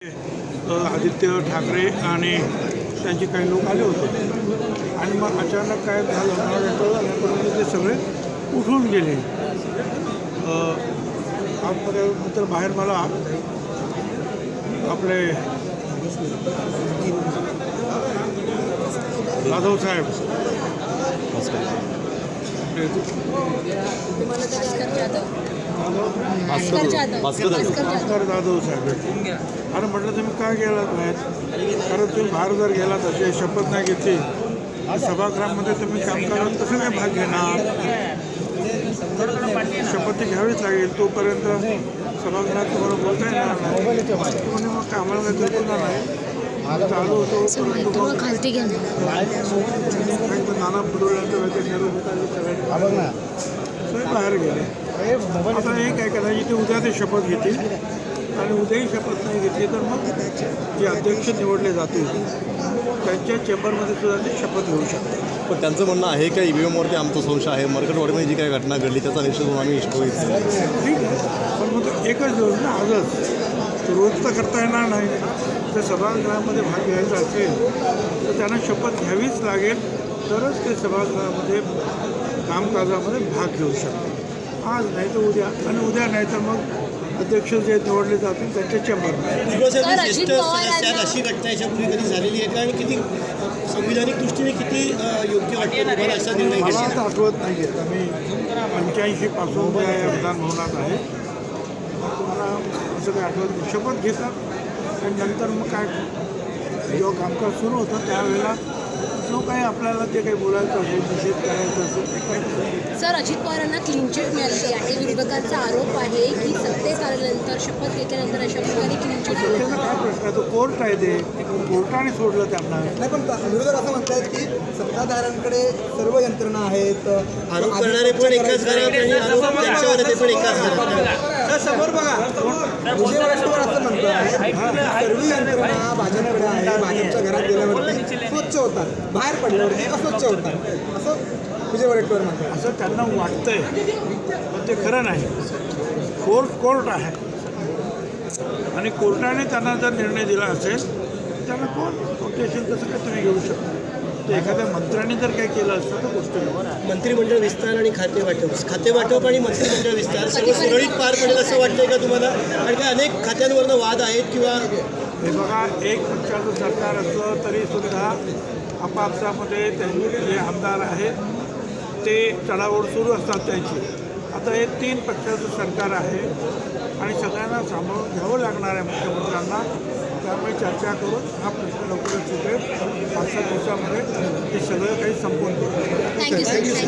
आदित्य ठाकरे आणि त्यांचे काही लोक आले होते आणि मग अचानक काय झालं मला परंतु ते सगळे उठून गेले. आतमध्ये नंतर बाहेर मला आपले जाधव साहेब भास्कर जाधव साहेब अरे म्हटलं तुम्ही काय गेलात बाहेर, कारण तुम्ही बाहेर जर गेला तर शपथ नाही घेतली सभागृहामध्ये तुम्ही कामकाजात कसं काय भाग घेणार. शपथ घ्यावीच लागेल, तोपर्यंत सभागृहात तुम्हाला बोलता येणार नाही. म्हणजे मग कामाला काही बोलणार नाही. चालू होतो नाना फुडोळ्यांचं वगैरे सगळे बाहेर गेले. आता एक आहे कदाचित ते उद्या ते शपथ घेतील आणि उद्याही शपथ नाही घेतली तर मग जे अध्यक्ष निवडले जातील त्यांच्या चेंबरमध्ये सुद्धा ते शपथ घेऊ शकतात. पण त्यांचं म्हणणं आहे का ईव्हीएमवरती आमचा संशय आहे, मरकटवाडीमध्ये जी काही घटना घडली त्याचा निषेध म्हणून आम्ही बघितलं. ठीक आहे, पण मग एकच दिवस ना आजच रोज तर करता येणार नाही. जर सभागृहामध्ये भाग घ्यायचा असेल तर त्यांना शपथ घ्यावीच लागेल, तरच ते सभागृहामध्ये कामकाजामध्ये भाग घेऊ शकतात. आज नाही तर उद्या, आणि उद्या नाही तर मग अध्यक्ष जे निवडले जातील त्यांच्या चेंबरमध्ये. अशी घटना याच्यापूर्वी कधी झालेली आहे का आणि किती संविधानिक दृष्टीने किती योग्य वाटतं असा निर्णय? मला आता आठवत नाही आहे. मी 85 पासून या विधानभवनात आहे. मला असं काही आठवत नाही. शपथ घेतात आणि नंतर मग काय जेव्हा कामकाज सुरू होतं त्यावेळेला जो काही आपल्याला ते काही बोलायचं असेल, निषेध करायचं असेल ते काही. सर, अजित पवारांना क्लीन चिट मिळालेली आहे. विरोधकांचा आरोप आहे की सत्तेत आल्यानंतर शपथ घेतल्यानंतर अशा प्रकारे क्लीन चिट. त्याचा काय प्रश्न आहे, तो कोर्ट आहे, ते कोर्टाने सोडलं त्यांना. नाही, पण विरोधक असं म्हणतात की सत्ताधाऱ्यांकडे सर्व यंत्रणा आहेत. आरोप करणारे पण एकाच घरात आणि आरोप त्यांच्यावर ते पण एकाच घरात. समोर बघा, विजय वडेट्टीवार असं म्हणतात सर्व यंत्रणा भाजपकडे आहे. भाजपच्या घरात गेल्यावरती स्वच्छ होतात, बाहेर पडल्यावरती अस्वच्छ होतात, असं विजय वडेट्टीवार म्हणतात. असं त्यांना वाटतंय पण ते खरं नाही. कोर्ट आहे आणि कोर्टाने त्यांना जर निर्णय दिला असेल त्यांना कोणते असेल तसं काय तुम्ही घेऊ शकता. तर एखाद्या मंत्र्यांनी जर काय केलं असतं तर गोष्ट मंत्रिमंडळ विस्तार आणि खातेवाटप आणि मंत्रिमंडळ विस्तार सर्व सुरळीत पार पडेल असं वाटतंय का तुम्हाला? आणि काय अनेक खात्यांवरनं वाद आहेत किंवा हे बघा, एक पक्षाचं सरकार असलं तरीसुद्धा आपापसामध्ये त्यांचे जे आमदार आहेत ते चढाओढ सुरू असतात त्यांची. आता हे 3 पक्षाचं सरकार आहे आणि सगळ्यांना सामावून घ्यावं लागणार आहे मुख्यमंत्र्यांना. त्यामुळे चर्चा करून हा प्रश्न लवकरच सुटेल. 5-7 दिवसामध्ये हे सगळं काही संपून थँक्यू सर.